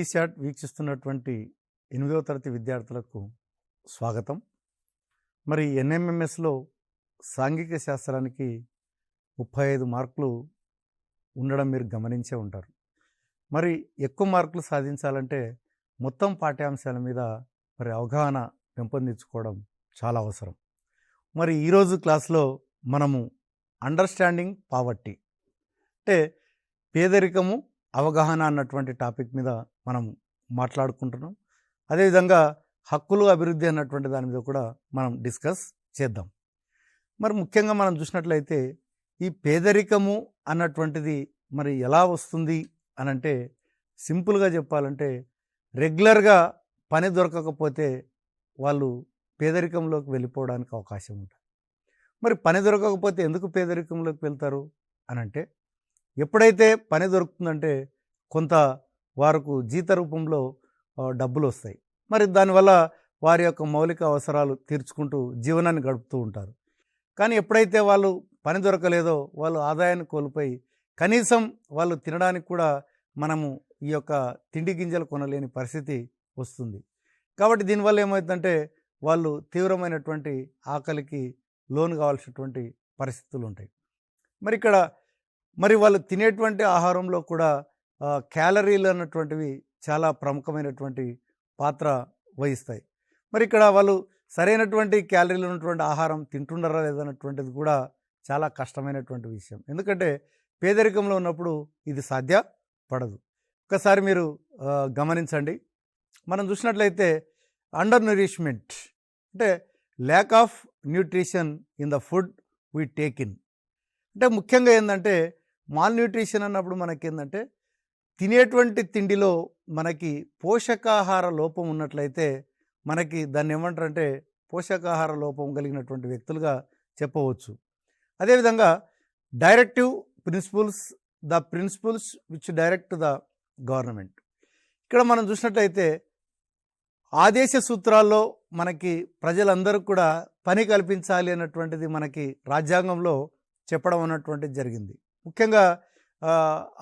VSAT వీక్షిస్తున్నటువంటి 8వ తరగతి విద్యార్థులకు స్వాగతం. మరి ఎన్ఎంఎంఎస్లో సాంఘిక శాస్త్రానికి 35 మార్కులు ఉండడం మీరు గమనించే ఉంటారు. మరి ఎక్కువ మార్కులు సాధించాలంటే మొత్తం పాఠ్యాంశాల మీద మరి అవగాహన పెంపొందించుకోవడం చాలా అవసరం. మరి ఈరోజు క్లాస్లో మనము అండర్స్టాండింగ్ పావర్టీ అంటే పేదరికము అవగాహన అన్నటువంటి టాపిక్ మీద మనం మాట్లాడుకుంటున్నాం. అదేవిధంగా హక్కులు అభివృద్ధి అన్నటువంటి దాని మీద కూడా మనం డిస్కస్ చేద్దాం. మరి ముఖ్యంగా మనం చూసినట్లయితే ఈ పేదరికము అన్నటువంటిది మరి ఎలా వస్తుంది అనంటే సింపుల్గా చెప్పాలంటే రెగ్యులర్గా పని దొరకకపోతే వాళ్ళు పేదరికంలోకి వెళ్ళిపోవడానికి అవకాశం ఉంటుంది. మరి పని దొరకకపోతే ఎందుకు పేదరికంలోకి వెళ్తారు అనంటే ఎప్పుడైతే పని దొరుకుతుందంటే కొంత వారికి జీత రూపంలో డబ్బులు వస్తాయి. మరి దానివల్ల వారి యొక్క మౌలిక అవసరాలు తీర్చుకుంటూ జీవనాన్ని గడుపుతూ ఉంటారు. కానీ ఎప్పుడైతే వాళ్ళు పని దొరకలేదో వాళ్ళు ఆదాయాన్ని కోల్పోయి కనీసం వాళ్ళు తినడానికి కూడా మనము ఈ యొక్క తిండి గింజలు కొనలేని పరిస్థితి వస్తుంది. కాబట్టి దీనివల్ల ఏమవుతుందంటే వాళ్ళు తీవ్రమైనటువంటి ఆకలికి లోను కావాల్సినటువంటి పరిస్థితులు ఉంటాయి. మరి ఇక్కడ మరి వాళ్ళు తినేటువంటి ఆహారంలో కూడా క్యాలరీలు అన్నటువంటివి చాలా ప్రముఖమైనటువంటి పాత్ర వహిస్తాయి. మరి ఇక్కడ వాళ్ళు సరైనటువంటి క్యాలరీలు ఉన్నటువంటి ఆహారం తింటున్నారా లేదన్నటువంటిది కూడా చాలా కష్టమైనటువంటి విషయం. ఎందుకంటే పేదరికంలో ఉన్నప్పుడు ఇది సాధ్యపడదు. ఒకసారి మీరు గమనించండి. మనం చూసినట్లయితే అండర్ న్యూరిష్మెంట్ అంటే lack of nutrition in the food we take in అంటే ముఖ్యంగా ఏంటంటే మాల్ న్యూట్రిషన్ అన్నప్పుడు మనకేందంటే తినేటువంటి తిండిలో మనకి పోషకాహార లోపం ఉన్నట్లయితే మనకి దాన్ని ఏమంటారంటే పోషకాహార లోపం కలిగినటువంటి వ్యక్తులుగా చెప్పవచ్చు. అదేవిధంగా directive principles the principles which direct the government. ఇక్కడ మనం చూసినట్లయితే ఆదేశ సూత్రాల్లో మనకి ప్రజలందరూ కూడా పని కల్పించాలి అన్నటువంటిది మనకి రాజ్యాంగంలో చెప్పడం అన్నటువంటిది జరిగింది. ముఖ్యంగా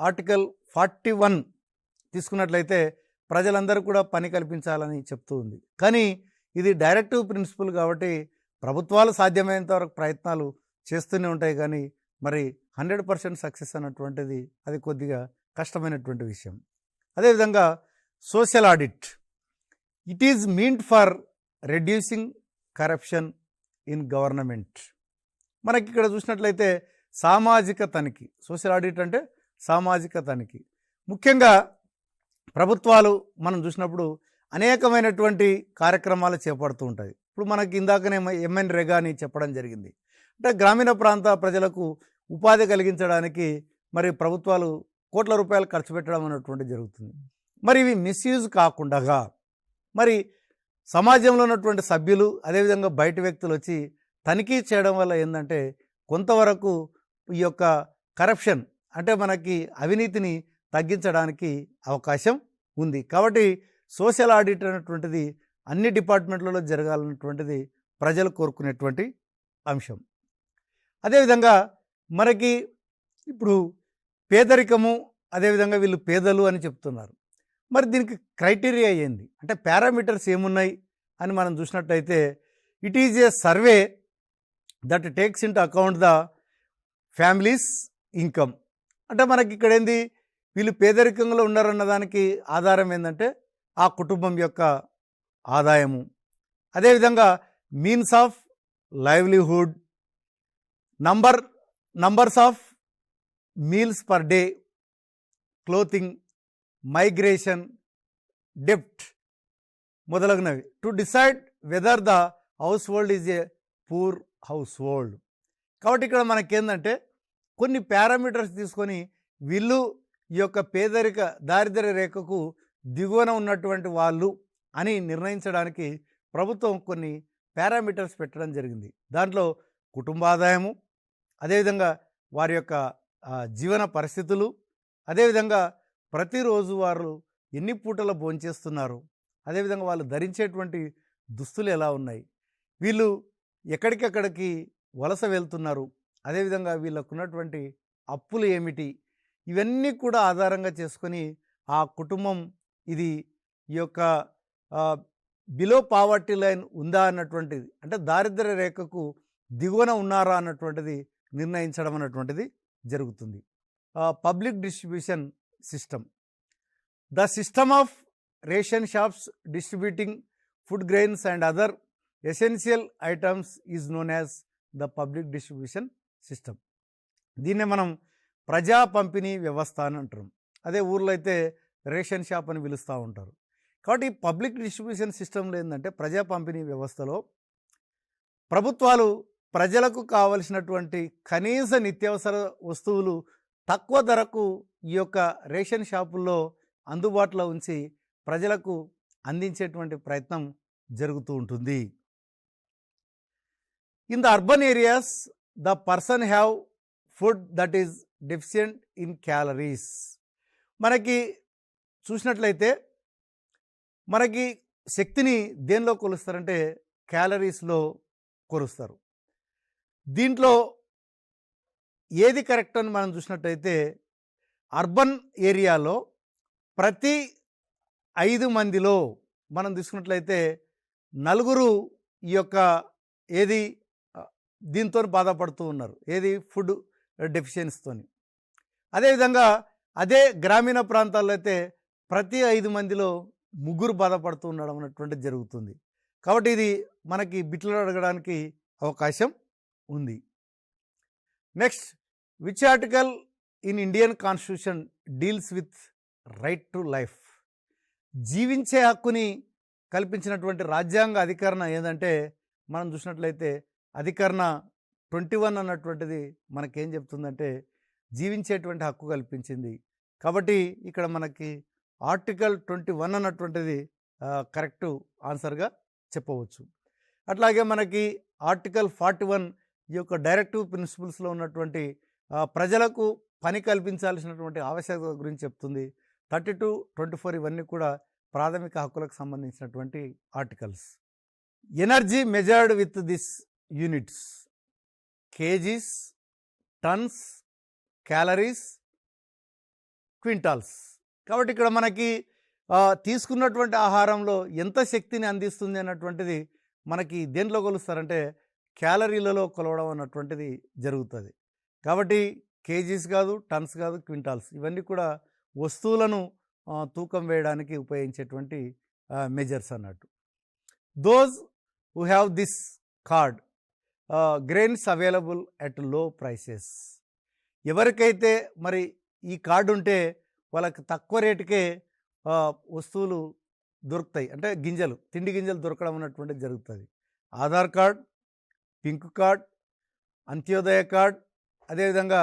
ఆర్టికల్ 41 తీసుకున్నట్లయితే ప్రజలందరూ కూడా పని కల్పించాలని చెప్తూ ఉంది. కానీ ఇది డైరెక్టివ్ ప్రిన్సిపల్ కాబట్టి ప్రభుత్వాలు సాధ్యమైనంత వరకు ప్రయత్నాలు చేస్తూనే ఉంటాయి. కానీ మరి 100% సక్సెస్ అన్నటువంటిది అది కొద్దిగా కష్టమైనటువంటి విషయం. అదేవిధంగా social audit it is meant for reducing corruption in government. మనకి ఇక్కడ చూసినట్లయితే సామాజిక తనిఖీ, సోషల్ ఆడిట్ అంటే సామాజిక తనిఖీ. ముఖ్యంగా ప్రభుత్వాలు మనం చూసినప్పుడు అనేకమైనటువంటి కార్యక్రమాలు చేపడుతూ ఉంటాయి. ఇప్పుడు మనకి ఇందాకనే MNREGA అని చెప్పడం జరిగింది. అంటే గ్రామీణ ప్రాంత ప్రజలకు ఉపాధి కలిగించడానికి మరి ప్రభుత్వాలు కోట్ల రూపాయలు ఖర్చు పెట్టడం అనేటువంటి జరుగుతుంది. మరి ఇవి మిస్యూజ్ కాకుండా మరి సమాజంలో ఉన్నటువంటి సభ్యులు అదేవిధంగా బయట వ్యక్తులు వచ్చి తనిఖీ చేయడం వల్ల ఏంటంటే కొంతవరకు ఈ యొక్క కరప్షన్ అంటే మనకి అవినీతిని తగ్గించడానికి అవకాశం ఉంది. కాబట్టి సోషల్ ఆడిట్ అనేటువంటిది అన్ని డిపార్ట్మెంట్లలో జరగాలన్నటువంటిది ప్రజలు కోరుకునేటువంటి అంశం. అదేవిధంగా మనకి ఇప్పుడు పేదరికము అదేవిధంగా వీళ్ళు పేదలు అని చెప్తున్నారు. మరి దీనికి క్రైటీరియా ఏంది అంటే పారామీటర్స్ ఏమున్నాయి అని మనం చూసినట్టయితే it is a survey that takes in to account the families income. అంటే మనకి ఇక్కడ ఏంది వీళ్ళు పేదరికంలో ఉన్నారన్న దానికి ఆధారం ఏంటంటే ఆ కుటుంబం యొక్క ఆదాయము, అదేవిధంగా means of livelihood, numbers of meals per day, clothing, migration, డెప్ట్ మొదలగునవి to decide whether the household is a poor household. కాబట్టి ఇక్కడ మనకేందంటే కొన్ని పారామీటర్స్ తీసుకొని వీళ్ళు ఈ యొక్క దారిద్ర్య రేఖకు దిగువన ఉన్నటువంటి వాళ్ళు అని నిర్ణయించడానికి ప్రభుత్వం కొన్ని పారామీటర్స్ పెట్టడం జరిగింది. దాంట్లో కుటుంబ ఆదాయము, అదేవిధంగా వారి యొక్క జీవన పరిస్థితులు, అదేవిధంగా ప్రతిరోజు వారు ఎన్ని పూటల భోంచేస్తున్నారు, అదేవిధంగా వాళ్ళు ధరించేటువంటి దుస్తులు ఎలా ఉన్నాయి, వీళ్ళు ఎక్కడికెక్కడికి వలస వెళ్తున్నారు, అదేవిధంగా వీళ్ళకు ఉన్నటువంటి అప్పులు ఏమిటి, ఇవన్నీ కూడా ఆధారంగా చేసుకొని ఆ కుటుంబం ఇది ఈ యొక్క బిలో పావర్టీ లైన్ ఉందా అన్నటువంటిది, అంటే దారిద్ర్య రేఖకు దిగువన ఉన్నారా అన్నటువంటిది నిర్ణయించడం అన్నటువంటిది జరుగుతుంది. Public distribution system. The system of ration shops distributing food grains and other essential items is known as the public distribution system. దీన్నే మనం ప్రజా పంపిణీ వ్యవస్థ అని అంటారు. అదే ఊర్లో అయితే రేషన్ షాప్ అని పిలుస్తూ ఉంటారు. కాబట్టి ఈ పబ్లిక్ డిస్ట్రిబ్యూషన్ సిస్టంలో ఏంటంటే ప్రజా పంపిణీ వ్యవస్థలో ప్రభుత్వాలు ప్రజలకు కావలసినటువంటి కనీస నిత్యావసర వస్తువులు తక్కువ ధరకు ఈ యొక్క రేషన్ షాపుల్లో అందుబాటులో ఉంచి ప్రజలకు అందించేటువంటి ప్రయత్నం జరుగుతూ ఉంటుంది. In the urban areas the person have food that is deficient in calories. మనకి చూసినట్లయితే మనకి శక్తిని దేనిలో కొలుస్తారంటే క్యాలరీస్లో కొలుస్తారు. దీంట్లో ఏది కరెక్ట్ అని మనం చూసినట్టయితే అర్బన్ ఏరియాలో ప్రతి 5 మందిలో మనం తీసుకున్నట్లయితే 4 ఈ యొక్క ఏది దీంతో బాధపడుతూ ఉన్నారు, ఏది ఫుడ్ డెఫిషియన్సీతో. అదేవిధంగా అదే గ్రామీణ ప్రాంతాల్లో అయితే ప్రతి 5 మందిలో 3 బాధపడుతూ ఉండడం అన్నటువంటిది జరుగుతుంది. కాబట్టి ఇది మనకి బిట్లు అడగడానికి అవకాశం ఉంది. Next, which article in Indian constitution deals with right to life. జీవించే హక్కుని కల్పించినటువంటి రాజ్యాంగ అధికరణ ఏదంటే మనం చూసినట్లయితే అధికరణ 21 అన్నటువంటిది మనకేం చెప్తుందంటే జీవించేటువంటి హక్కు కల్పించింది. కాబట్టి ఇక్కడ మనకి ఆర్టికల్ 21 అన్నటువంటిది కరెక్ట్ ఆన్సర్గా చెప్పవచ్చు. అట్లాగే మనకి ఆర్టికల్ 41 ఈ యొక్క డైరెక్టివ్ ప్రిన్సిపల్స్లో ఉన్నటువంటి ప్రజలకు పని కల్పించాల్సినటువంటి ఆవశ్యకత గురించి చెప్తుంది. 32, 24 ఇవన్నీ కూడా ప్రాథమిక హక్కులకు సంబంధించినటువంటి articles. Energy measured with this units: kgs, turns, calories, quintals. కాబట్టి ఇక్కడ మనకి తీసుకున్నటువంటి ఆహారంలో ఎంత శక్తిని అందిస్తుంది అన్నటువంటిది మనకి దేంట్లో కొలుస్తారంటే క్యాలరీలలో కొలవడం అన్నటువంటిది జరుగుతుంది. కాబట్టి కేజీస్ కాదు, టన్స్ కాదు, క్వింటాల్స్ ఇవన్నీ కూడా వస్తువులను తూకం వేయడానికి ఉపయోగించేటువంటి మెజర్స్ అన్నట్టు. Those who have this card grains available at లో ప్రైసెస్. ఎవరికైతే మరి ఈ కార్డు ఉంటే వాళ్ళకి తక్కువ రేటుకే వస్తువులు దొరుకుతాయి, అంటే గింజలు, తిండి గింజలు దొరకడం అన్నటువంటిది జరుగుతుంది. Aadhaar card, pink card, Antyodaya card, అదేవిధంగా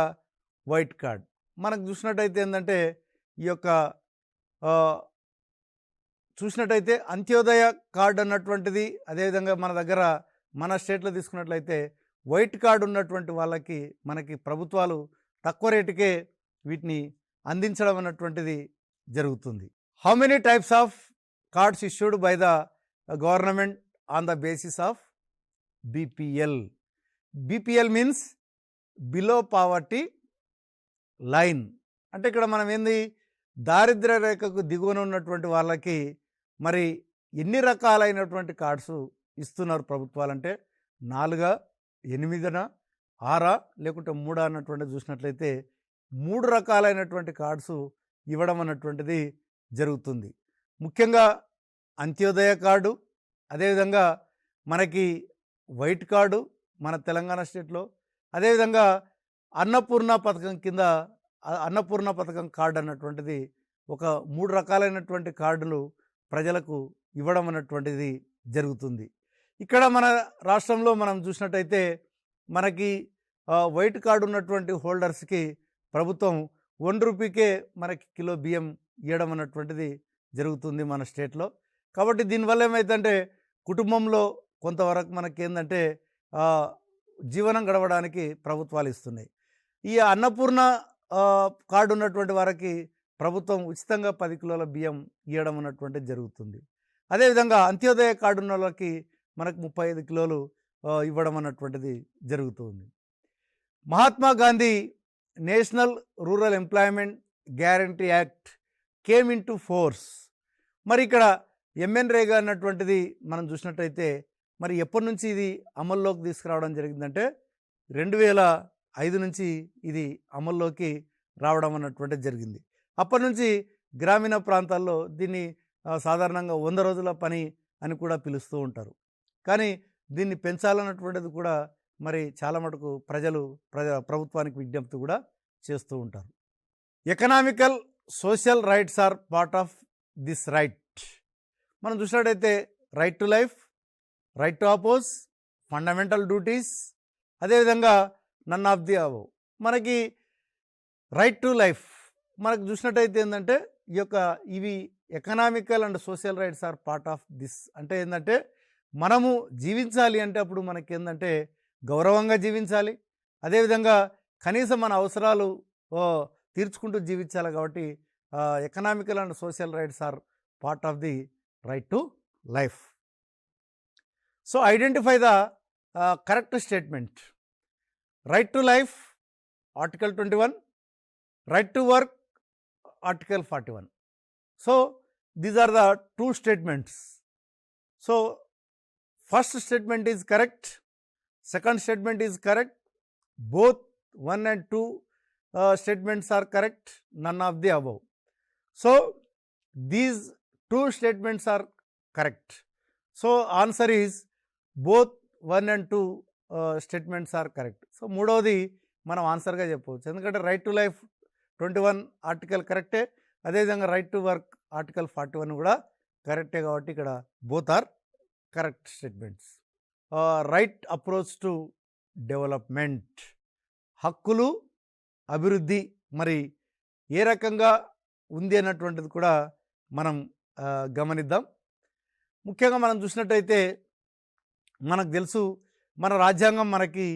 వైట్ కార్డ్. మనకు చూసినట్టయితే ఏంటంటే ఈ యొక్క చూసినట్టయితే అంత్యోదయ కార్డు అన్నటువంటిది, అదేవిధంగా మన దగ్గర మన స్టేట్లో తీసుకున్నట్లయితే వైట్ కార్డు ఉన్నటువంటి వాళ్ళకి మనకి ప్రభుత్వాలు తక్కువ రేటుకే వీటిని అందించడం అన్నటువంటిది జరుగుతుంది. How many types of cards issued by the government on the basis of BPL. BPL means below poverty line. అంటే ఇక్కడ మనం ఏంది దారిద్ర్య రేఖకు దిగువన ఉన్నటువంటి వాళ్ళకి మరి ఎన్ని రకాలైనటువంటి కార్డ్స్ ఇస్తున్నారు ప్రభుత్వాలంటే 4, 8, 6 లేకుంటే 3 అన్నటువంటిది చూసినట్లయితే 3 రకాలైనటువంటి కార్డ్స్ ఇవ్వడం అన్నటువంటిది జరుగుతుంది. ముఖ్యంగా అంత్యోదయ కార్డు, అదేవిధంగా మనకి వైట్ కార్డు మన తెలంగాణ స్టేట్లో, అదేవిధంగా అన్నపూర్ణ పథకం కింద అన్నపూర్ణ పథకం కార్డు అన్నటువంటిది ఒక 3 రకాలైనటువంటి కార్డులు ప్రజలకు ఇవ్వడం అన్నటువంటిది జరుగుతుంది. ఇక్కడ మన రాష్ట్రంలో మనం చూసినట్టయితే మనకి వైట్ కార్డు ఉన్నటువంటి హోల్డర్స్కి ప్రభుత్వం 1 రూపీకే మనకి కిలో బియ్యం ఇవ్వడం అన్నటువంటిది జరుగుతుంది మన స్టేట్లో. కాబట్టి దీనివల్ల ఏమైందంటే కుటుంబంలో కొంతవరకు మనకి ఏంటంటే జీవనం గడవడానికి ప్రభుత్వాలు ఇస్తున్నాయి. ఈ అన్నపూర్ణ కార్డు ఉన్నటువంటి వారికి ప్రభుత్వం ఉచితంగా 10 కిలోల బియ్యం ఇవ్వడం అన్నటువంటిది జరుగుతుంది. అదేవిధంగా అంత్యోదయ కార్డు ఉన్న వాళ్ళకి మనకు 35 కిలోలు ఇవ్వడం అన్నటువంటిది జరుగుతుంది. Mahatma Gandhi national rural employment guarantee act came in to force మరి ఇక్కడ ఎంఎన్రేగా అన్నటువంటిది మనం చూసినట్టయితే మరి ఎప్పటి నుంచి ఇది అమల్లోకి తీసుకురావడం జరిగిందంటే 2005 నుంచి ఇది అమల్లోకి రావడం అన్నటువంటిది జరిగింది. అప్పటి నుంచి గ్రామీణ ప్రాంతాల్లో దీన్ని సాధారణంగా 100 రోజుల పని అని కూడా పిలుస్తూ ఉంటారు. కానీ దీన్ని పెంచాలన్నటువంటిది కూడా మరి చాలా మటుకు ప్రభుత్వానికి విజ్ఞప్తి కూడా చేస్తూ ఉంటారు. Economical social rights are part of this right. మనం చూసినట్టయితే right to life, right to oppose, fundamental duties, అదేవిధంగా నన్ ఆఫ్ ది అబవ్. మనకి రైట్ టు లైఫ్ మనకు చూసినట్టయితే ఏంటంటే ఇవి economical and social rights are part of this. అంటే ఏంటంటే మనము జీవించాలి అంటే అప్పుడు మనకి ఏంటంటే గౌరవంగా జీవించాలి, అదేవిధంగా కనీసం మన అవసరాలు తీర్చుకుంటూ జీవించాలి. కాబట్టి economical and social rights are part of the right to life. So identify the correct statement. Right to life article 21, right to work article 41. So these are the two statements. So first statement is correct, second statement is correct, both 1 and 2 statements are correct, none of the above. So these two statements are correct. So answer is both 1 and 2 statements are correct. So మూడవది మనం ఆన్సర్గా చెప్పవచ్చు, ఎందుకంటే right to life 21 article కరెక్టే, అదేవిధంగా right to work article 41 కూడా కరెక్టే. కాబట్టి ఇక్కడ both are correct statements. Right approach to development, హక్కులు అభివృద్ధి మరి ఏ రకంగా ఉంది అన్నటువంటిది కూడా మనం గమనిద్దాం. ముఖ్యంగా మనం చూసినట్టయితే మనకు తెలుసు మన రాజ్యాంగం మనకి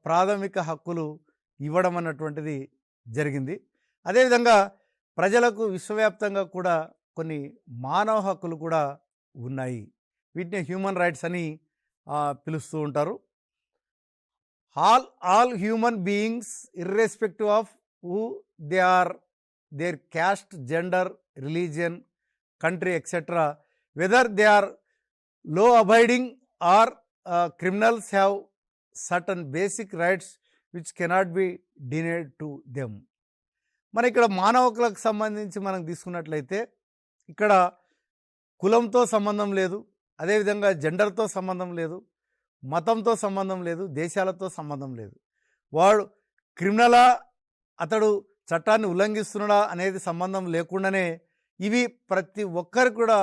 ప్రాథమిక హక్కులు ఇవ్వడం అన్నటువంటిది జరిగింది. అదేవిధంగా ప్రజలకు విశ్వవ్యాప్తంగా కూడా కొన్ని మానవ హక్కులు కూడా ఉన్నాయి. వీటిని హ్యూమన్ రైట్స్ అని పిలుస్తూ ఉంటారు. all human beings irrespective of who they are, their caste, gender, religion, country, etc., whether they are law abiding or criminals, have certain basic rights which cannot be denied to them. మన ఇక్కడ మానవ హక్కులకు సంబంధించి మనం తీసుకున్నట్లయితే ఇక్కడ కులంతో సంబంధం లేదు, అదేవిధంగా జెండర్తో సంబంధం లేదు, మతంతో సంబంధం లేదు, దేశాలతో సంబంధం లేదు. వాడు క్రిమినలా, అతడు చట్టాన్ని ఉల్లంఘిస్తున్నాడా అనేది సంబంధం లేకుండానే ఇవి ప్రతి ఒక్కరికి కూడా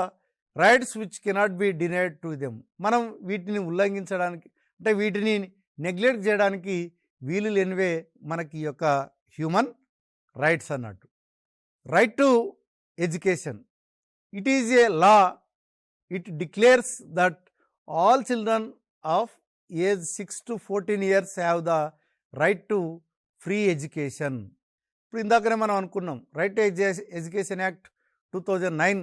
rights which cannot be denied to them. మనం వీటిని ఉల్లంఘించడానికి అంటే వీటిని నెగ్లెక్ట్ చేయడానికి వీలు లేనివే మనకి ఈ యొక్క హ్యూమన్ రైట్స్ అన్నట్టు. Right to education, it is a law. It declares that all children of age 6 to 14 years have the right to free education. ఇప్పుడు ఇందాకనే మనం అనుకున్నాం రైట్ టు ఎడ్యుకేషన్ యాక్ట్ 2009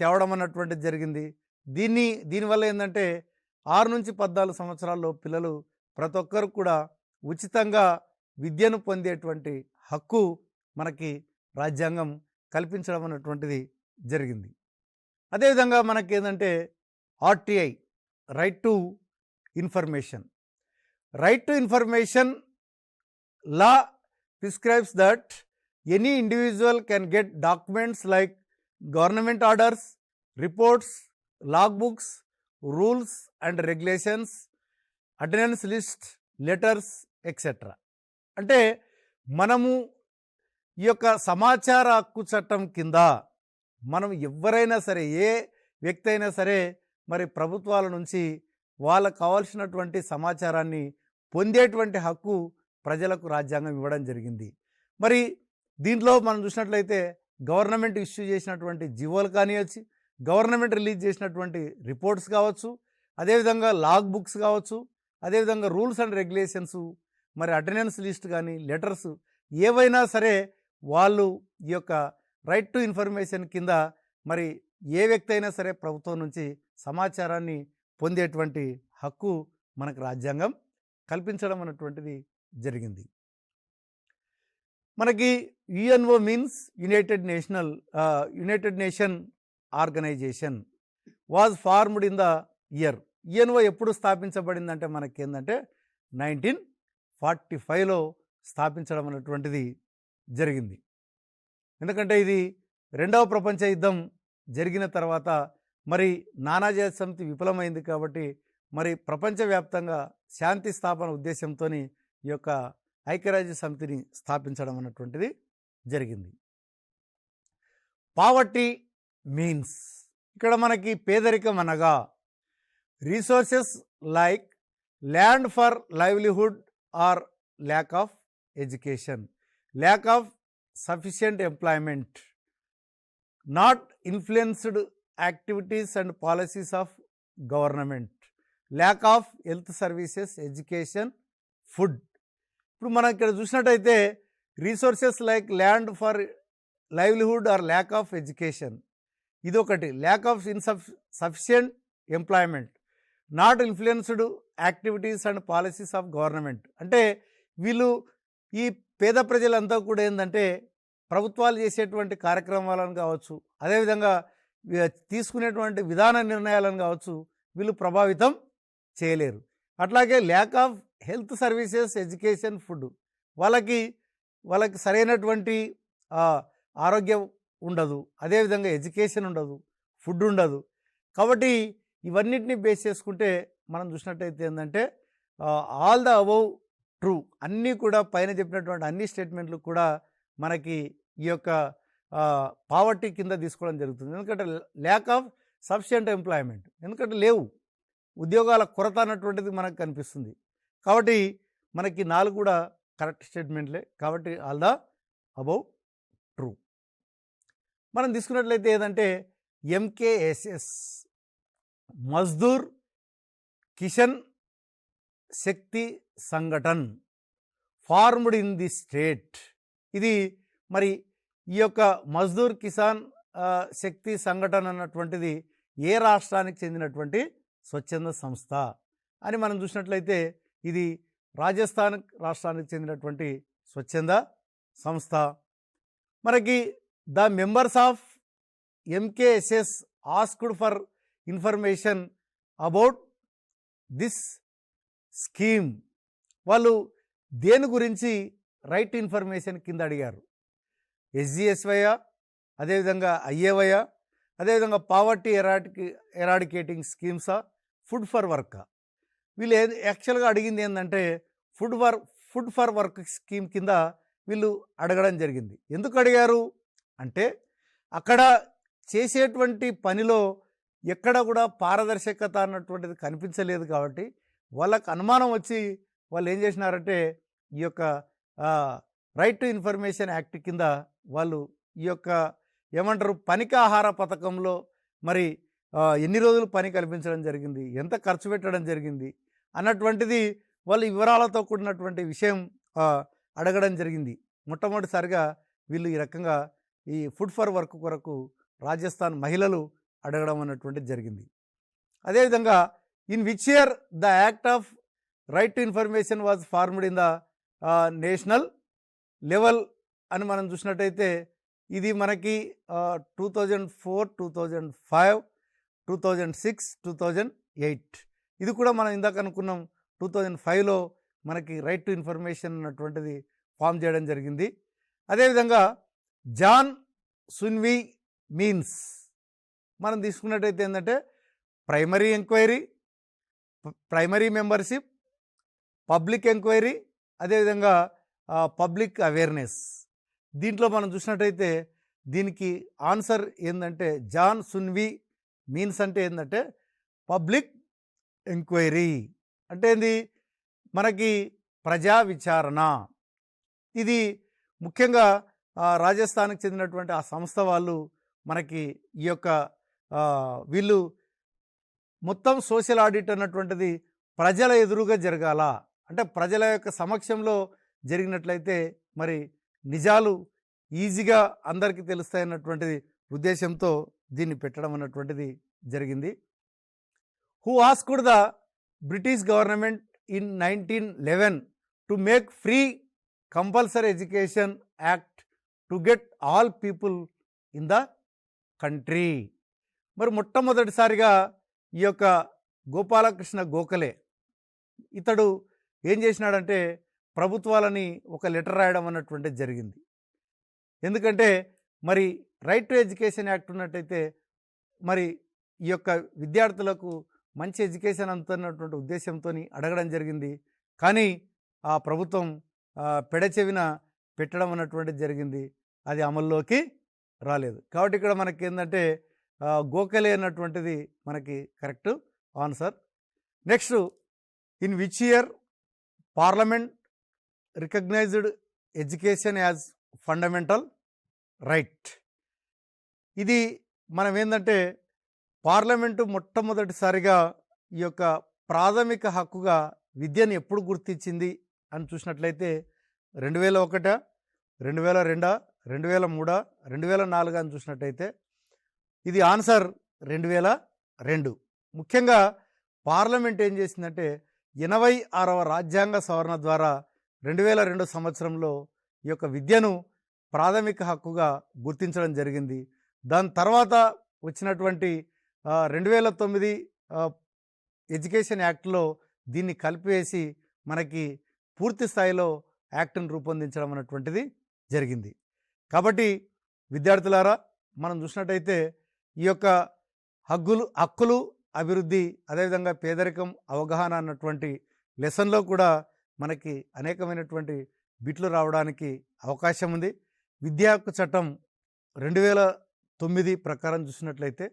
తేవడం అన్నటువంటిది జరిగింది. దీనివల్ల ఏంటంటే 6 నుంచి 14 సంవత్సరాల్లో పిల్లలు ప్రతి ఒక్కరు కూడా ఉచితంగా విద్యను పొందేటువంటి హక్కు మనకి రాజ్యాంగం కల్పించడం అన్నటువంటిది జరిగింది. అదేవిధంగా మనకి ఏంటంటే RTI, right to information. Right to information law prescribes that any individual can get documents like government orders, reports, log books, rules and regulations, attendance list, letters etcetera. అంటే మనము ఈ యొక్క సమాచార హక్కు చట్టం కింద మనం ఎవరైనా సరే, ఏ వ్యక్తి అయినా సరే మరి ప్రభుత్వాల నుంచి వాళ్ళకు కావాల్సినటువంటి సమాచారాన్ని పొందేటువంటి హక్కు ప్రజలకు రాజ్యాంగం ఇవ్వడం జరిగింది. మరి దీంట్లో మనం చూసినట్లయితే గవర్నమెంట్ ఇష్యూ చేసినటువంటి జీవోలు కానివచ్చు, గవర్నమెంట్ రిలీజ్ చేసినటువంటి రిపోర్ట్స్ కావచ్చు, అదేవిధంగా లాగ్ బుక్స్ కావచ్చు, అదేవిధంగా రూల్స్ అండ్ రెగ్యులేషన్స్, మరి అటెండెన్స్ లిస్ట్ కానీ లెటర్స్ ఏవైనా సరే వాళ్ళు ఈ యొక్క రైట్ టు ఇన్ఫర్మేషన్ కింద మరి ఏ వ్యక్తి అయినా సరే ప్రభుత్వం నుంచి సమాచారాన్ని పొందేటువంటి హక్కు మనకు రాజ్యాంగం కల్పించడం అన్నటువంటిది జరిగింది. మనకి UNO means united nation organisation was formed in the year. UNO ఎప్పుడు స్థాపించబడిందంటే మనకేందంటే 1945లో స్థాపించడం అనేటువంటిది జరిగింది. ఎందుకంటే ఇది రెండవ ప్రపంచ యుద్ధం జరిగిన తర్వాత మరి నానాజాతి సమితి విఫలమైంది కాబట్టి మరి ప్రపంచవ్యాప్తంగా శాంతి స్థాపన ఉద్దేశంతో ఈ యొక్క ఐక్యరాజ్య సమితిని స్థాపించడం అన్నటువంటిది జరిగింది. పావర్టీ మీన్స్ ఇక్కడ మనకి పేదరికం అనగా resources like land for livelihood are lack of education, lack of sufficient employment, not influenced activities and policies of government, lack of health services, education, food. ఇప్పుడు మనం ఇక్కడ చూసినట్టయితే resources like land for livelihood are lack of education, ఇదొకటి. Lack of sufficient employment, not influenced activities and policies of government. అంటే వీళ్ళు ఈ పేద ప్రజలంతా కూడా ఏంటంటే ప్రభుత్వాలు చేసేటువంటి కార్యక్రమాలను కావచ్చు, అదేవిధంగా తీసుకునేటువంటి విధాన నిర్ణయాలను కావచ్చు వీళ్ళు ప్రభావితం చేయలేరు. అట్లాగే lakh of health services, education, food, వాళ్ళకి సరైనటువంటి ఆరోగ్యం ఉండదు, అదేవిధంగా ఎడ్యుకేషన్ ఉండదు, ఫుడ్ ఉండదు. కాబట్టి ఇవన్నిటిని బేస్ చేసుకుంటే మనం చూసినట్టయితే ఏంటంటే ఆల్ ద అబౌవ్ ట్రూ, అన్నీ కూడా పైన చెప్పినటువంటి అన్ని స్టేట్మెంట్లు కూడా మనకి ఈ యొక్క పావర్టీ కింద తీసుకోవడం జరుగుతుంది. ఎందుకంటే ల్యాక్ ఆఫ్ సఫిషియంట్ ఎంప్లాయ్మెంట్, ఎందుకంటే లేవు, ఉద్యోగాల కొరత అన్నటువంటిది మనకు కనిపిస్తుంది. కాబట్టి మనకి 4 కూడా కరెక్ట్ స్టేట్మెంట్లే. కాబట్టి ఆల్ ద అబౌవ్ ట్రూ. మనం తీసుకున్నట్లయితే ఏదంటే MKSS, Mazdoor Kisan Shakti Sangathan, formed in the state. ఇది మరి ఈ యొక్క మజ్దూర్ కిసాన్ శక్తి సంఘటన అన్నటువంటిది ఏ రాష్ట్రానికి చెందినటువంటి స్వచ్ఛంద సంస్థ అని మనం చూసినట్లయితే ఇది రాజస్థాన్ రాష్ట్రానికి చెందినటువంటి స్వచ్ఛంద సంస్థ. మనకి the members of MKSS asked for information about this scheme. వాళ్ళు దేని గురించి రైట్ ఇన్ఫర్మేషన్ కింద అడిగారు? ఎస్జిఎస్వైయా, అదేవిధంగా ఐఏవైయా, అదేవిధంగా పావర్టీ ఎరాడికేటింగ్ స్కీమ్సా, ఫుడ్ ఫర్ వర్కా? వీళ్ళు యాక్చువల్గా అడిగింది ఏంటంటే ఫుడ్ ఫర్ వర్క్ స్కీమ్ కింద వీళ్ళు అడగడం జరిగింది. ఎందుకు అడిగారు అంటే అక్కడ చేసేటువంటి పనిలో ఎక్కడ కూడా పారదర్శకత అన్నటువంటిది కనిపించలేదు. కాబట్టి వాళ్ళకు అనుమానం వచ్చి వాళ్ళు ఏం చేసినారంటే ఈ యొక్క రైట్ టు ఇన్ఫర్మేషన్ యాక్ట్ కింద వాళ్ళు ఈ యొక్క ఏమంటారు పనికి ఆహార పథకంలో మరి ఎన్ని రోజులు పని కల్పించడం జరిగింది, ఎంత ఖర్చు పెట్టడం జరిగింది అన్నటువంటిది వాళ్ళు వివరాలతో కూడినటువంటి విషయం అడగడం జరిగింది. మొట్టమొదటిసారిగా వీళ్ళు ఈ రకంగా ఈ ఫుడ్ ఫర్ వర్క్ కొరకు రాజస్థాన్ మహిళలు అడగడం అన్నటువంటిది జరిగింది. అదేవిధంగా in which year the act of right to information was formed in the national level అని మనం చూసినట్టయితే ఇది మనకి 2004, 2005, 2006, 2008. ఇది కూడా మనం ఇందాక అనుకున్నాం 2005లో మనకి రైట్ టు ఇన్ఫర్మేషన్ అన్నటువంటిది ఫామ్ చేయడం జరిగింది. అదేవిధంగా జాన్ సున్వి మీన్స్ మనం తీసుకున్నట్టయితే ఏంటంటే primary enquiry, primary membership, public enquiry, అదేవిధంగా పబ్లిక్ అవేర్నెస్. దీంట్లో మనం చూసినట్టయితే దీనికి ఆన్సర్ ఏంటంటే జాన్ సున్వి మీన్స్ అంటే ఏంటంటే పబ్లిక్ ఎంక్వైరీ అంటే ఏంది మనకి ప్రజా విచారణ. ఇది ముఖ్యంగా రాజస్థాన్కి చెందినటువంటి ఆ సంస్థ వాళ్ళు మనకి ఈ యొక్క వీళ్ళు మొత్తం సోషల్ ఆడిట్ అన్నటువంటిది ప్రజల ఎదురుగా జరగాల, అంటే ప్రజల యొక్క సమక్షంలో జరిగినట్లయితే మరి నిజాలు ఈజీగా అందరికీ తెలుస్తాయన్నటువంటిది ఉద్దేశంతో దీన్ని పెట్టడం అన్నటువంటిది జరిగింది. Who asked the British government in 1911 to make free compulsory education act to get all people in the country. మరి మొట్టమొదటిసారిగా ఈ యొక్క గోపాలకృష్ణ గోఖలే ఇతడు ఏం చేసినాడంటే ప్రభుత్వాలని ఒక లెటర్ రాయడం అన్నటువంటిది జరిగింది. ఎందుకంటే మరి రైట్ టు ఎడ్యుకేషన్ యాక్ట్ ఉన్నట్టయితే మరి ఈ యొక్క విద్యార్థులకు మంచి ఎడ్యుకేషన్ అందుతున్నటువంటి ఉద్దేశంతో అడగడం జరిగింది. కానీ ఆ ప్రభుత్వం పెడచెవిన పెట్టడం అన్నటువంటిది జరిగింది. అది అమల్లోకి రాలేదు. కాబట్టి ఇక్కడ మనకి ఏంటంటే గోఖలే అన్నటువంటిది మనకి correct answer. Next, in which year parliament recognised education as fundamental right? ఇది మనం ఏంటంటే పార్లమెంటు మొట్టమొదటిసారిగా ఈ యొక్క ప్రాథమిక హక్కుగా విద్యను ఎప్పుడు గుర్తించింది అని చూసినట్లయితే 2001, 2002, 2003, 2004 అని చూసినట్టయితే ఇది ఆన్సర్ 2002. ముఖ్యంగా పార్లమెంట్ ఏం చేసిందంటే 86వ రాజ్యాంగ సవరణ ద్వారా 2002 సంవత్సరంలో ఈ యొక్క విద్యను ప్రాథమిక హక్కుగా గుర్తించడం జరిగింది. దాని తర్వాత వచ్చినటువంటి 2009 ఎడ్యుకేషన్ యాక్ట్లో దీన్ని కలిపివేసి మనకి పూర్తి స్థాయిలో యాక్ట్ను రూపొందించడం అన్నటువంటిది జరిగింది. కాబట్టి విద్యార్థులారా, మనం చూసినట్టయితే ఈ యొక్క హక్కులు అభివృద్ధి, అదేవిధంగా పేదరికం అవగాహన అన్నటువంటి లెసన్లో కూడా మనకి అనేకమైనటువంటి బిట్లు రావడానికి అవకాశం ఉంది. విద్యా హక్కు చట్టం 2009 ప్రకారం చూసినట్లయితే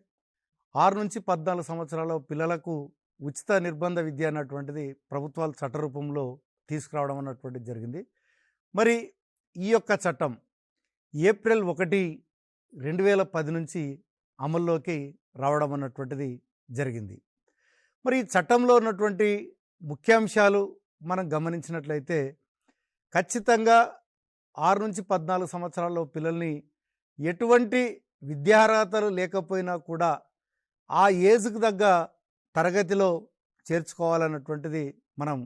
6 నుంచి 14 సంవత్సరాల పిల్లలకు ఉచిత నిర్బంధ విద్య అన్నటువంటిది ప్రభుత్వాలు చట్టరూపంలో తీసుకురావడం అన్నటువంటిది జరిగింది. మరి ఈ యొక్క చట్టం ఏప్రిల్ 1, 2010 నుంచి అమల్లోకి రావడం అన్నటువంటిది జరిగింది. మరి ఈ చట్టంలో ఉన్నటువంటి ముఖ్యాంశాలు మనం గమనించినట్లయితే ఖచ్చితంగా 6 నుంచి 14 సంవత్సరాల్లో పిల్లల్ని ఎటువంటి విద్యార్హతలు లేకపోయినా కూడా ఆ ఏజ్కి తగ్గ తరగతిలో చేర్చుకోవాలన్నటువంటిది మనం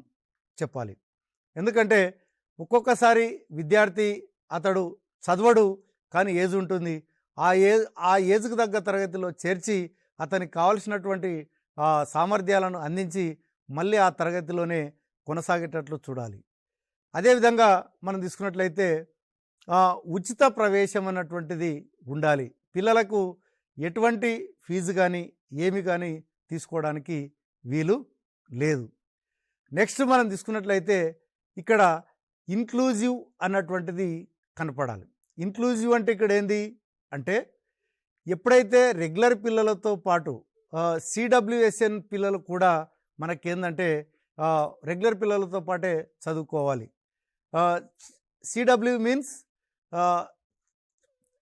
చెప్పాలి. ఎందుకంటే ఒక్కొక్కసారి విద్యార్థి అతడు చదవడు, కానీ ఏజ్ ఉంటుంది. ఆ ఏజ్కి తగ్గ తరగతిలో చేర్చి అతనికి కావలసినటువంటి సామర్థ్యాలను అందించి మళ్ళీ ఆ తరగతిలోనే కొనసాగేటట్లు చూడాలి. అదేవిధంగా మనం తీసుకున్నట్లయితే ఉచిత ప్రవేశం అన్నటువంటిది ఉండాలి. పిల్లలకు ఎటువంటి ఫీజు కానీ ఏమి కానీ తీసుకోవడానికి వీలు లేదు. నెక్స్ట్ మనం తీసుకున్నట్లయితే ఇక్కడ ఇన్క్లూజివ్ అన్నటువంటిది కనపడాలి. ఇన్క్లూజివ్ అంటే ఇక్కడ ఏంది అంటే ఎప్పుడైతే రెగ్యులర్ పిల్లలతో పాటు CWSN పిల్లలు కూడా మనకేందంటే రెగ్యులర్ పిల్లలతో పాటే చదువుకోవాలి. CW means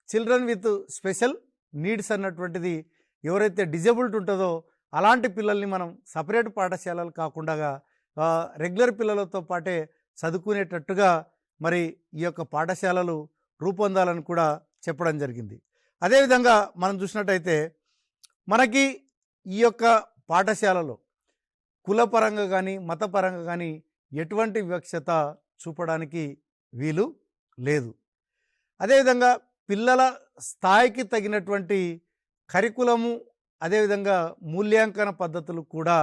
children with special needs అన్నటువంటిది ఎవరైతే డిజేబుల్డ్ ఉంటుందో అలాంటి పిల్లల్ని మనం సపరేట్ పాఠశాలలు కాకుండా రెగ్యులర్ పిల్లలతో పాటే చదువుకునేటట్టుగా మరి ఈ యొక్క పాఠశాలలు రూపొందాలని కూడా చెప్పడం జరిగింది. అదేవిధంగా మనం చూసినట్టయితే మనకి ఈ యొక్క పాఠశాలలో కులపరంగా కానీ మతపరంగా కానీ ఎటువంటి వివక్షత చూపడానికి వీలు లేదు. అదేవిధంగా పిల్లల స్థాయికి తగినటువంటి కరికులము, అదేవిధంగా మూల్యాంకన పద్ధతులు కూడా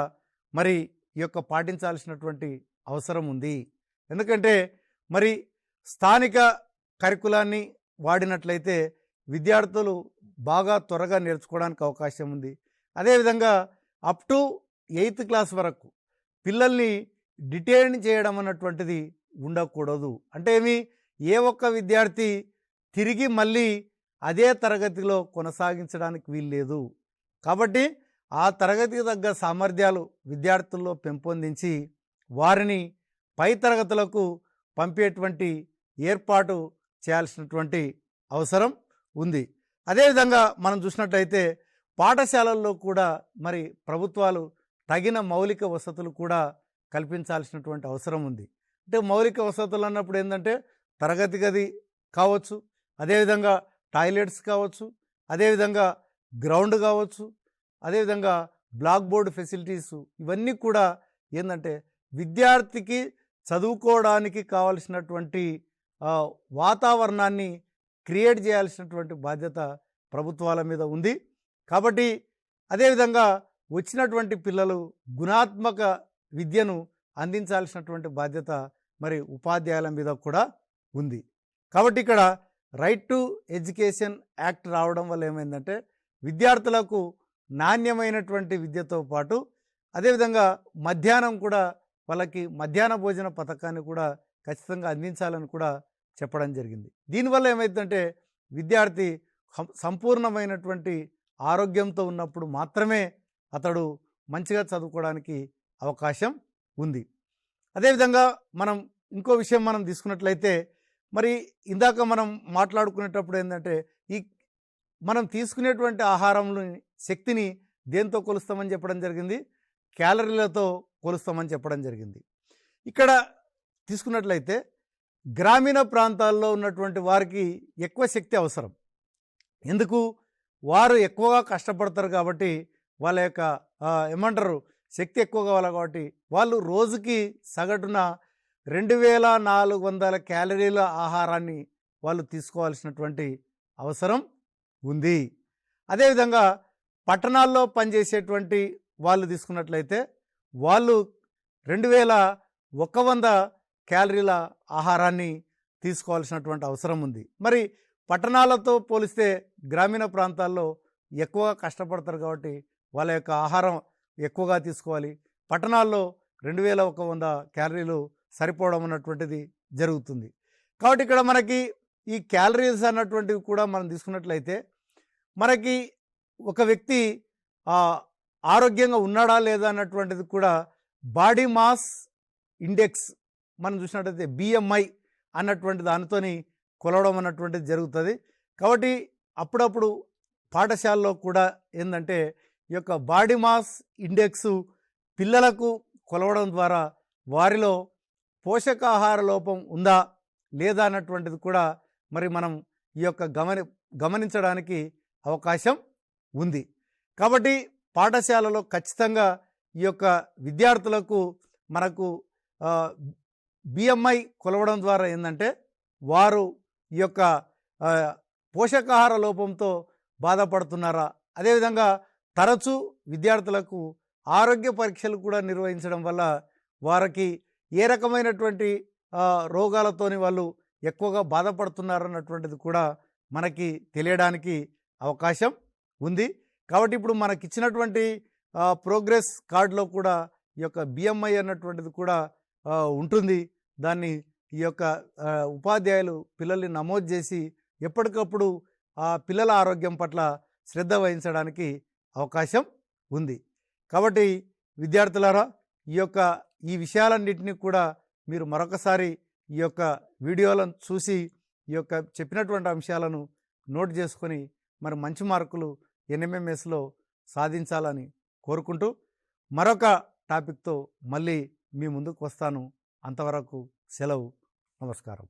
మరి ఈ యొక్క పాటించాల్సినటువంటి అవసరం ఉంది. ఎందుకంటే మరి స్థానిక కరికులాన్ని వాడినట్లయితే విద్యార్థులు బాగా త్వరగా నేర్చుకోవడానికి అవకాశం ఉంది. అదేవిధంగా అప్ టు 8th క్లాస్ వరకు పిల్లల్ని డిటైన్ చేయడం అన్నటువంటిది ఉండకూడదు. అంటే ఏ ఒక్క విద్యార్థి తిరిగి మళ్ళీ అదే తరగతిలో కొనసాగించడానికి వీల్లేదు. కాబట్టి ఆ తరగతికి తగ్గ సామర్థ్యాలు విద్యార్థుల్లో పెంపొందించి వారిని పై తరగతులకు పంపేటువంటి ఏర్పాటు చేయాల్సినటువంటి అవసరం ఉంది. అదేవిధంగా మనం చూసినట్లయితే పాఠశాలల్లో కూడా మరి ప్రభుత్వాలు తగిన మౌలిక వసతులు కూడా కల్పించాల్సినటువంటి అవసరం ఉంది. అంటే మౌలిక వసతులు అన్నప్పుడు ఏంటంటే తరగతి గది కావచ్చు, అదేవిధంగా టాయిలెట్స్ కావచ్చు, అదేవిధంగా గ్రౌండ్ కావచ్చు, అదేవిధంగా బ్లాక్ బోర్డ్ ఫెసిలిటీస్, ఇవన్నీ కూడా ఏంటంటే విద్యార్థికి చదువుకోవడానికి కావలసినటువంటి వాతావరణాన్ని క్రియేట్ చేయాల్సినటువంటి బాధ్యత ప్రభుత్వాల మీద ఉంది. కాబట్టి అదేవిధంగా వచ్చినటువంటి పిల్లలు గుణాత్మక విద్యను అందించాల్సినటువంటి బాధ్యత మరి ఉపాధ్యాయుల మీద కూడా ఉంది. కాబట్టి ఇక్కడ రైట్ టు ఎడ్యుకేషన్ యాక్ట్ రావడం వల్ల ఏమైందంటే విద్యార్థులకు నాణ్యమైనటువంటి విద్యతో పాటు అదేవిధంగా మధ్యాహ్నం కూడా వాళ్ళకి మధ్యాహ్న భోజన పథకాన్ని కూడా ఖచ్చితంగా అందించాలని కూడా చెప్పడం జరిగింది. దీనివల్ల ఏమైందంటే విద్యార్థి సంపూర్ణమైనటువంటి ఆరోగ్యంతో ఉన్నప్పుడు మాత్రమే అతడు మంచిగా చదువుకోవడానికి అవకాశం ఉంది. అదేవిధంగా మనం ఇంకో విషయం మనం తీసుకున్నట్లయితే మరి ఇందాక మనం మాట్లాడుకునేటప్పుడు ఏంటంటే ఈ మనం తీసుకునేటువంటి ఆహారంలో శక్తిని దేంతో కొలుస్తామని చెప్పడం జరిగింది, క్యాలరీలతో కొలుస్తామని చెప్పడం జరిగింది. ఇక్కడ తీసుకున్నట్లయితే గ్రామీణ ప్రాంతాల్లో ఉన్నటువంటి వారికి ఎక్కువ శక్తి అవసరం. ఎందుకు? వారు ఎక్కువగా కష్టపడతారు కాబట్టి వాళ్ళ యొక్క ఏమంటారు శక్తి ఎక్కువ కావాలి కాబట్టి వాళ్ళు రోజుకి సగటున 2400 క్యాలరీల ఆహారాన్ని వాళ్ళు తీసుకోవాల్సినటువంటి అవసరం ఉంది. అదేవిధంగా పట్టణాల్లో పనిచేసేటువంటి వాళ్ళు తీసుకున్నట్లయితే వాళ్ళు 2100 క్యాలరీల ఆహారాన్ని తీసుకోవాల్సినటువంటి అవసరం ఉంది. మరి పట్టణాలతో పోలిస్తే గ్రామీణ ప్రాంతాల్లో ఎక్కువగా కష్టపడతారు కాబట్టి వాళ్ళ యొక్క ఆహారం ఎక్కువగా తీసుకోవాలి. పట్టణాల్లో 2100 క్యాలరీలు సరిపోవడం అన్నటువంటిది జరుగుతుంది. కాబట్టి ఇక్కడ మనకి ఈ క్యాలరీస్ అన్నటువంటివి కూడా మనం తీసుకున్నట్లయితే మనకి ఒక వ్యక్తి ఆరోగ్యంగా ఉన్నాడా లేదా అన్నటువంటిది కూడా బాడీ మాస్ ఇండెక్స్ మనం చూసినట్లయితే BMI అన్నటువంటి దానితోని కొలవడం అన్నటువంటిది జరుగుతుంది. కాబట్టి అప్పుడప్పుడు పాఠశాలలో కూడా ఏంటంటే ఈ యొక్క బాడీ మాస్ ఇండెక్స్ పిల్లలకు కొలవడం ద్వారా వారిలో పోషకాహార లోపం ఉందా లేదా అన్నటువంటిది కూడా మరి మనం ఈ యొక్క గమనించడానికి అవకాశం ఉంది. కాబట్టి పాఠశాలలో ఖచ్చితంగా ఈ యొక్క విద్యార్థులకు మనకు BMI కొలవడం ద్వారా ఏంటంటే వారు ఈ యొక్క పోషకాహార లోపంతో బాధపడుతున్నారా, అదేవిధంగా తరచూ విద్యార్థులకు ఆరోగ్య పరీక్షలు కూడా నిర్వహించడం వల్ల వారికి ఏ రకమైనటువంటి రోగాలతోని వాళ్ళు ఎక్కువగా బాధపడుతున్నారన్నటువంటిది కూడా మనకి తెలియడానికి అవకాశం ఉంది. కాబట్టి ఇప్పుడు మనకిచ్చినటువంటి ప్రోగ్రెస్ కార్డులో కూడా ఈ యొక్క BMI అన్నటువంటిది కూడా ఉంటుంది. దాన్ని ఈ యొక్క ఉపాధ్యాయులు పిల్లల్ని నమోదు చేసి ఎప్పటికప్పుడు ఆ పిల్లల ఆరోగ్యం పట్ల శ్రద్ధ వహించడానికి అవకాశం ఉంది. కాబట్టి విద్యార్థులారా ఈ విషయాలన్నింటినీ కూడా మీరు మరొకసారి ఈ యొక్క వీడియోలను చూసి ఈ యొక్క చెప్పినటువంటి అంశాలను నోట్ చేసుకొని మరి మంచి మార్కులు NMMSలో సాధించాలని కోరుకుంటూ మరొక టాపిక్తో మళ్ళీ మీ ముందుకు వస్తాను. అంతవరకు సెలవు. నమస్కారం.